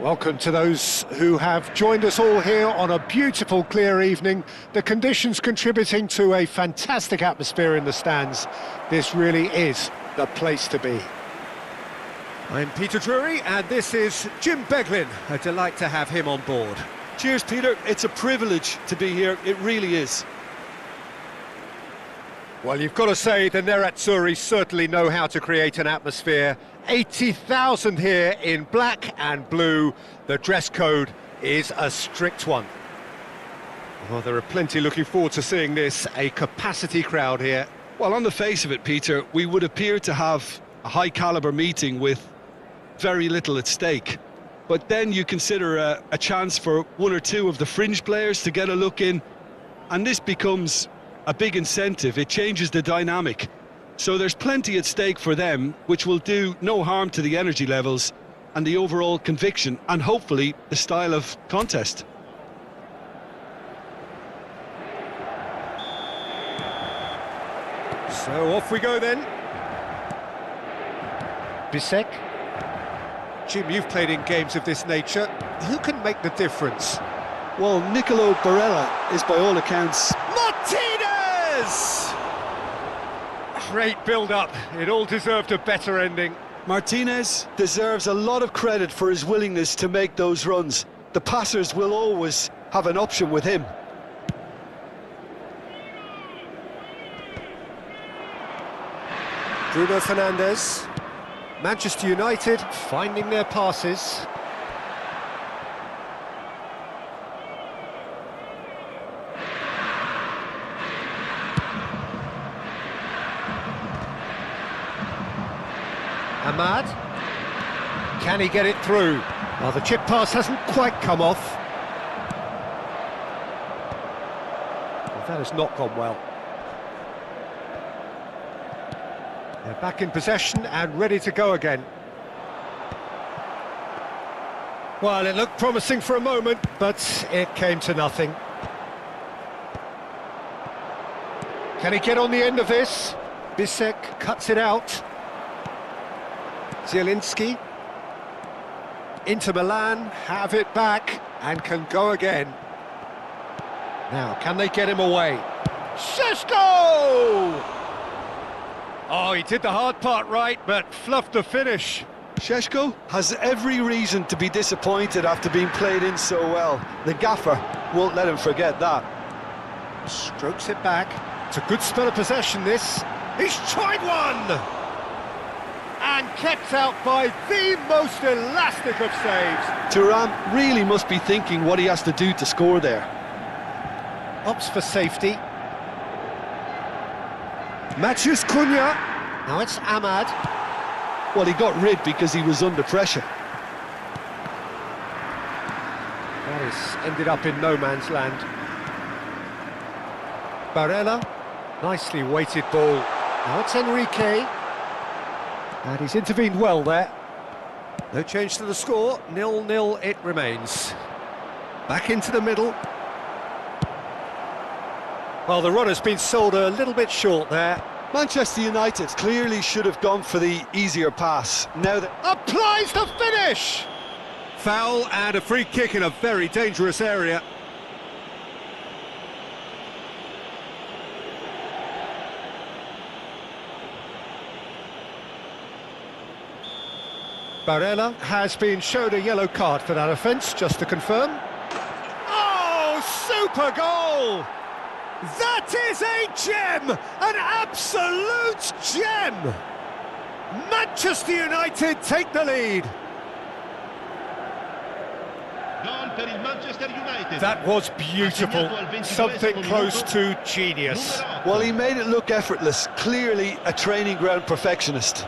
Welcome to those who have joined us all here on a beautiful, clear evening. The conditions contributing to a fantastic atmosphere in the stands. This really is the place to be. I'm Peter Drury, and this is Jim Beglin. A delight to have him on board. Cheers, Peter. It's a privilege to be here. It really is. Well, you've got to say the Nerazzurri certainly know how to create an atmosphere. 80,000 here in black and blue. The dress code is a strict one. Well, there are plenty looking forward to seeing this. A capacity crowd here. Well, on the face of it, Peter, we would appear to have a high-caliber meeting with very little at stake. But then you consider a chance for one or two of the fringe players to get a look in, and this becomes a big incentive. It changes the dynamic. So there's plenty at stake for them, which will do no harm to the energy levels and the overall conviction, and hopefully the style of contest. So off we go then. Bisek. Jim, you've played in games of this nature. Who can make the difference? Well, Nicolo Barella is by all accounts... Martinez! Great build-up. It all deserved a better ending. Martinez deserves a lot of credit for his willingness to make those runs. The passers will always have an option with him. Bruno Fernandes. Manchester United finding their passes. Ahmad. Can he get it through? Well, the chip pass hasn't quite come off. Well, that has not gone well. They're back in possession and ready to go again. Well, it looked promising for a moment, but it came to nothing. Can he get on the end of this? Bisek cuts it out. Zielinski. Inter Milan have it back and can go again. Now, can they get him away? Šeško! Oh, he did the hard part right, but fluffed the finish. Šeško has every reason to be disappointed after being played in so well. The gaffer won't let him forget that. Strokes it back. It's a good spell of possession, this. He's tried one! And kept out by the most elastic of saves. Thuram really must be thinking what he has to do to score there. Opts for safety. Matheus Cunha. Now it's Ahmad. Well, he got rid because he was under pressure. That has ended up in no man's land. Barella. Nicely weighted ball. Now it's Enrique. And he's intervened well there. No change to the score, 0-0 it remains. Back into the middle. Well, the run has been sold a little bit short there. Manchester United clearly should have gone for the easier pass. Now that... Applies the finish! Foul and a free kick in a very dangerous area. Barella has been shown a yellow card for that offence, just to confirm. Oh, super goal! That is a gem! An absolute gem! Manchester United take the lead. That was beautiful. Something close to genius. Well, he made it look effortless. Clearly a training ground perfectionist.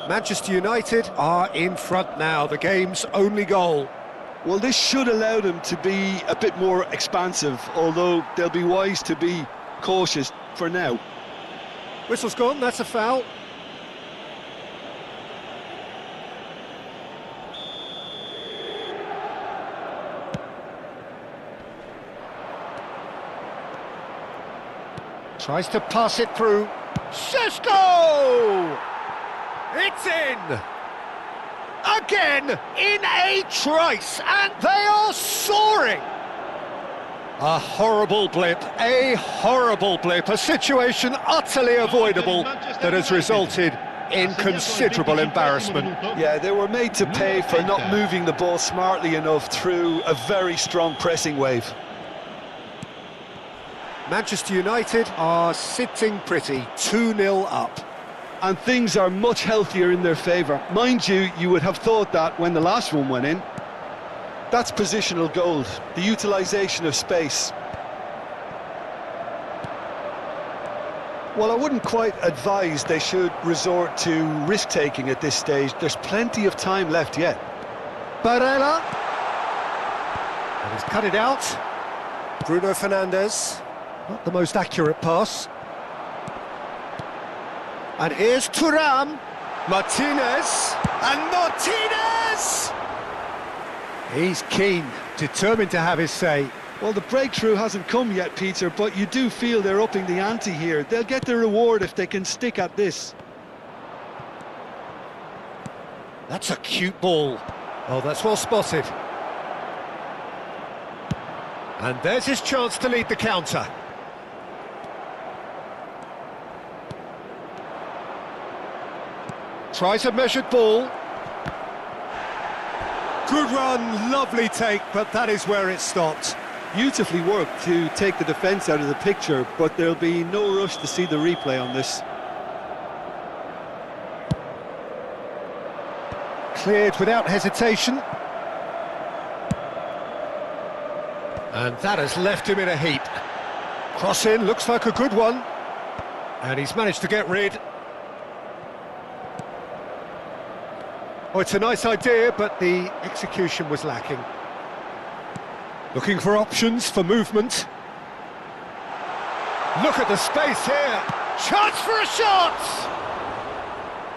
Manchester United are in front now, the game's only goal. Well, this should allow them to be a bit more expansive, although they'll be wise to be cautious for now. Whistle's gone, that's a foul. Tries to pass it through. Šeško! It's in! Again, in a trice, and they are soaring! A horrible blip, a situation utterly avoidable that has resulted in considerable embarrassment. Yeah, they were made to pay for not moving the ball smartly enough through a very strong pressing wave. Manchester United are sitting pretty, 2-0 up. And things are much healthier in their favour. Mind you, you would have thought that when the last one went in. That's positional gold, the utilisation of space. Well, I wouldn't quite advise they should resort to risk-taking at this stage. There's plenty of time left yet. Barella. And he's cut it out. Bruno Fernandes. Not the most accurate pass. And here's Thuram. Martinez. And Martinez! He's keen, determined to have his say. Well, the breakthrough hasn't come yet, Peter, but you do feel they're upping the ante here. They'll get their reward if they can stick at this. That's a cute ball. Oh, that's well spotted. And there's his chance to lead the counter. Tries a measured ball. Good run, lovely take, but that is where it stopped. Beautifully worked to take the defence out of the picture, but there'll be no rush to see the replay on this. Cleared without hesitation. And that has left him in a heap. Cross in, looks like a good one. And he's managed to get rid. Oh, it's a nice idea, but the execution was lacking. Looking for options for movement. Look at the space here. Chance for a shot!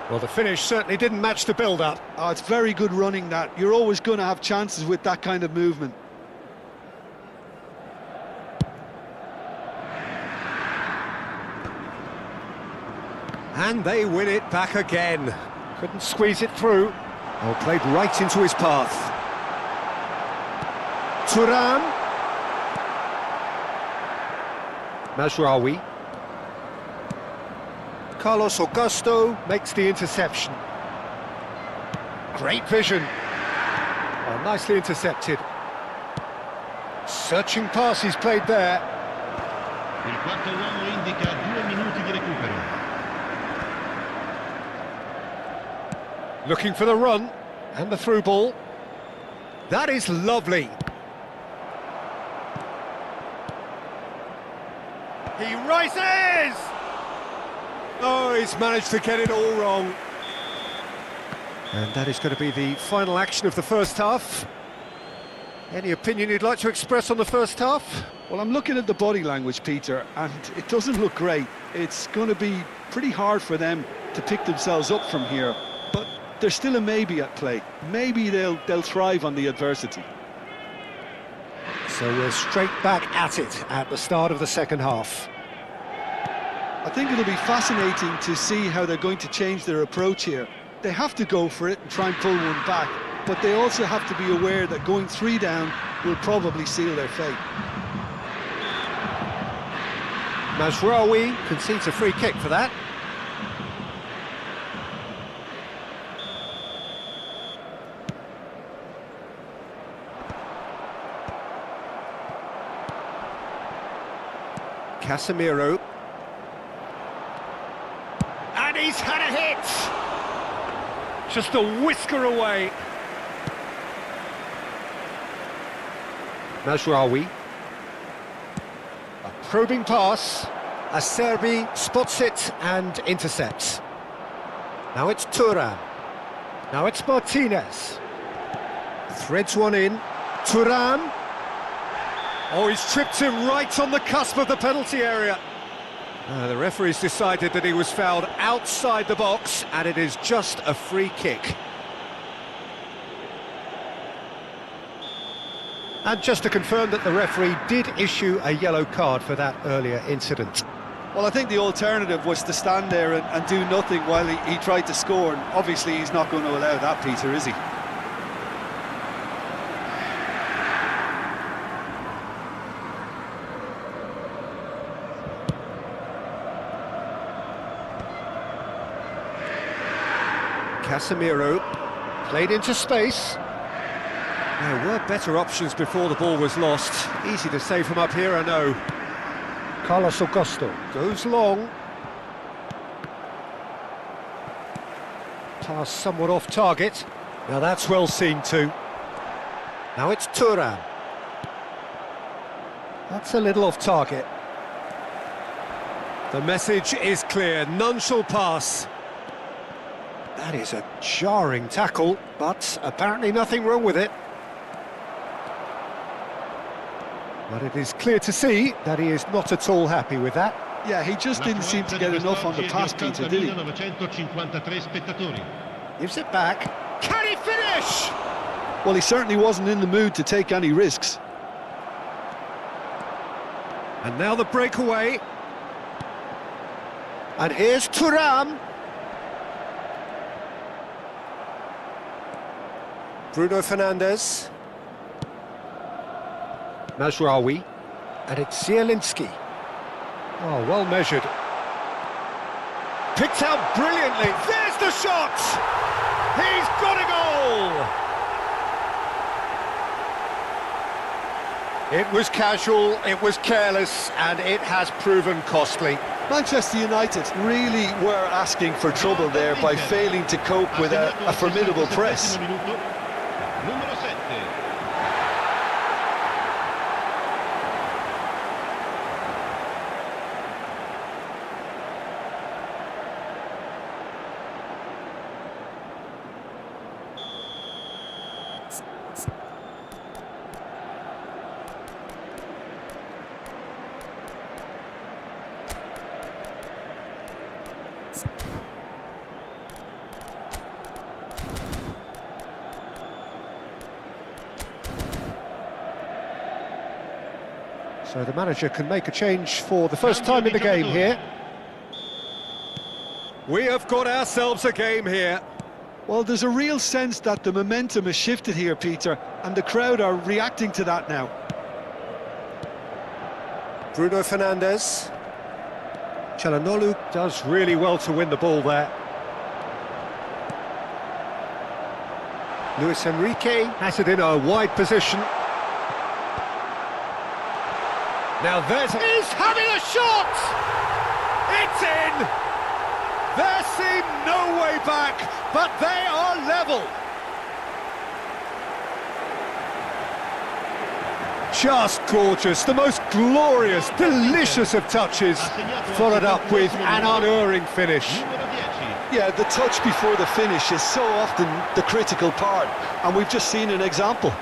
Well, the finish certainly didn't match the build-up. Oh, it's very good running, that. You're always going to have chances with that kind of movement. And they win it back again. Couldn't squeeze it through. Oh, played right into his path. Thuram. Mazraoui. Carlos Augusto makes the interception. Great vision. Oh, nicely intercepted. Searching pass he's played there. Il quarto uomo indica 2 minuti di recupero. Looking for the run, and the through ball. That is lovely. He rises! Oh, he's managed to get it all wrong. And that is going to be the final action of the first half. Any opinion you'd like to express on the first half? Well, I'm looking at the body language, Peter, and it doesn't look great. It's going to be pretty hard for them to pick themselves up from here, but there's still a maybe at play. Maybe they'll thrive on the adversity. So we're straight back at it at the start of the second half. I think it'll be fascinating to see how they're going to change their approach here. They have to go for it and try and pull one back, but they also have to be aware that going 3 down will probably seal their fate. Mazraoui concedes a free kick for that. Casemiro. And he's had a hit! Just a whisker away. Mazraoui. A probing pass. Acerbi spots it and intercepts. Now it's Thuram. Now it's Martinez. Threads one in. Thuram. Oh, he's tripped him right on the cusp of the penalty area. The referee's decided that he was fouled outside the box, and it is just a free kick. And just to confirm that the referee did issue a yellow card for that earlier incident. Well, I think the alternative was to stand there and do nothing while he tried to score, and obviously he's not going to allow that, Peter, is he? Casemiro played into space. There were better options before the ball was lost. Easy to save from up here, I know. Carlos Augusto goes long. Pass somewhat off target. Now that's well seen too. Now it's Thuram. That's a little off target. The message is clear, none shall pass. That is a jarring tackle, but apparently nothing wrong with it. But it is clear to see that he is not at all happy with that. Yeah, he just didn't seem to get enough on the pass, Peter, did he? Gives it back. Can he finish? Well, he certainly wasn't in the mood to take any risks. And now the breakaway. And here's Thuram. Bruno Fernandes. Mazraoui. And it's Zielinski. Oh, well measured. Picked out brilliantly. There's the shot! He's got a goal! It was casual, it was careless, and it has proven costly. Manchester United really were asking for trouble there by failing to cope with a formidable press. Numero 7. So the manager can make a change for the first time in the game here. We have got ourselves a game here. Well, there's a real sense that the momentum has shifted here, Peter, and the crowd are reacting to that now. Bruno Fernandes. Çalhanoğlu does really well to win the ball there. Luis Enrique has it in a wide position. Now he's having a shot! It's in! There seemed no way back, but they are level. Just gorgeous, the most glorious, delicious of touches, followed up with an unerring finish. Yeah, the touch before the finish is so often the critical part, and we've just seen an example.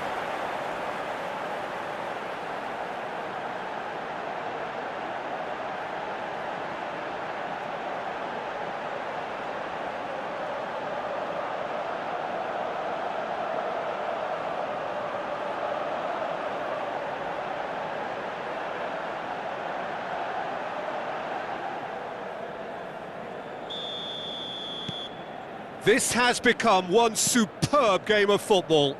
This has become one superb game of football.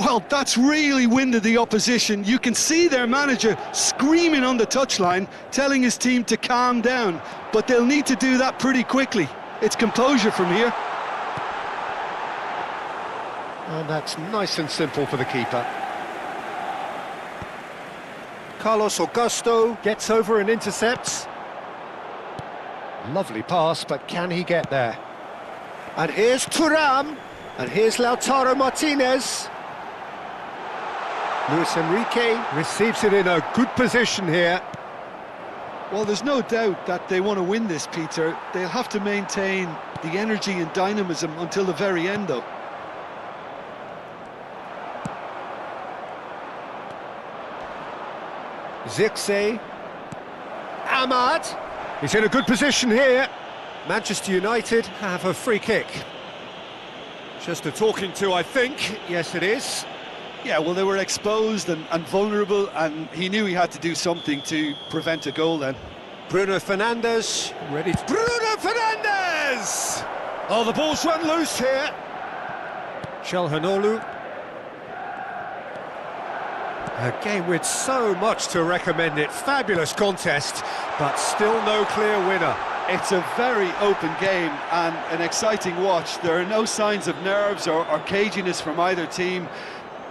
Well, that's really winded the opposition. You can see their manager screaming on the touchline, telling his team to calm down, but they'll need to do that pretty quickly. It's composure from here. And that's nice and simple for the keeper. Carlos Augusto gets over and intercepts. Lovely pass, but can he get there? And here's Thuram, and here's Lautaro Martinez. Luis Enrique receives it in a good position here. Well, there's no doubt that they want to win this, Peter. They'll have to maintain the energy and dynamism until the very end, though. Zirkzee. Ahmad. He's in a good position here. Manchester United have a free kick. Just a talking to, I think. Yes, it is. Yeah, well, they were exposed and vulnerable, and he knew he had to do something to prevent a goal then. Bruno Fernandes, ready. Bruno Fernandes! Oh, the ball's run loose here. Çalhanoğlu. A game with so much to recommend it. Fabulous contest, but still no clear winner. It's a very open game and an exciting watch. There are no signs of nerves or caginess from either team.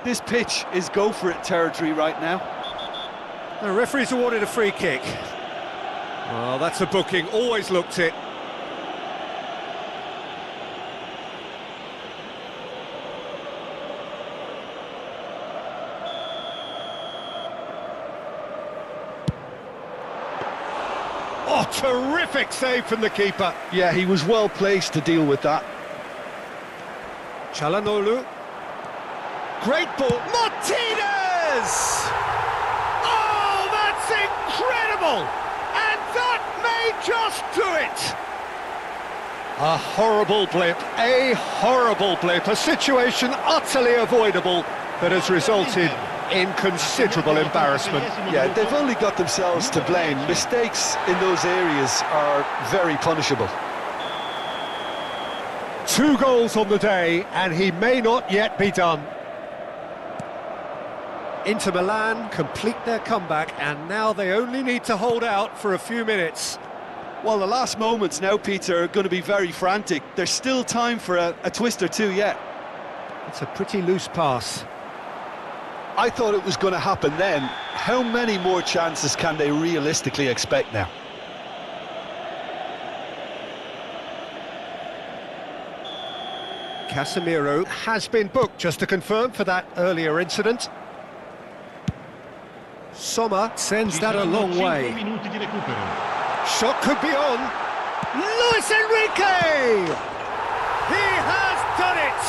This pitch is go-for-it territory right now. The referee's awarded a free kick. Well, that's a booking, always looked it. Oh, terrific save from the keeper. Yeah, he was well placed to deal with that. Çalhanoğlu. Great ball. Martinez! Oh, that's incredible! And that may just do it! A horrible blip, a situation utterly avoidable that has resulted in considerable embarrassment. Yeah, they've only got themselves to blame. Mistakes in those areas are very punishable. 2 goals on the day, and he may not yet be done. Inter Milan complete their comeback, and now they only need to hold out for a few minutes. Well, the last moments now, Peter, are going to be very frantic. There's still time for a twist or two yet. It's a pretty loose pass. I thought it was going to happen then. How many more chances can they realistically expect now? Casemiro has been booked, just to confirm, for that earlier incident. Sommer sends that a long way. Minuti di recupero. Shot could be on. Luis Enrique! He has done it!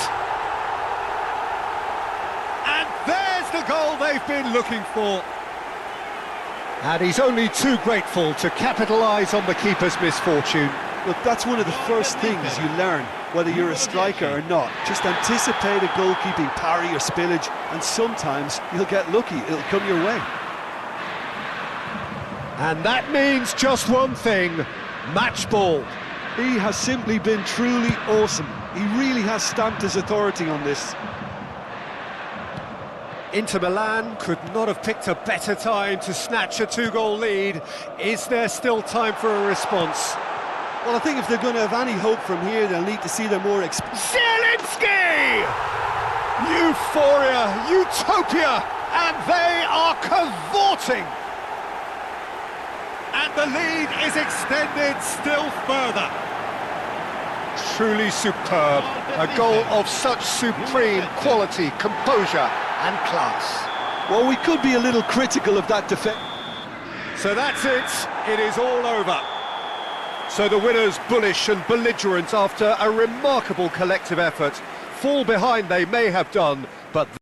And there's the goal they've been looking for. And he's only too grateful to capitalise on the keeper's misfortune. Look, that's one of the first things you learn, whether you're a striker or not. Just anticipate a goalkeeping parry or spillage, and sometimes you'll get lucky, it'll come your way. And that means just one thing, match ball. He has simply been truly awesome. He really has stamped his authority on this. Inter Milan could not have picked a better time to snatch a 2-goal lead. Is there still time for a response? Well, I think if they're going to have any hope from here, they'll need to see their more Zielinski! Euphoria, utopia, and they are cavorting. And the lead is extended still further. Truly superb. A goal of such supreme quality, composure and class. Well, we could be a little critical of that defence. So that's it. It is all over. So the winners, bullish and belligerent after a remarkable collective effort. Fall behind they may have done, but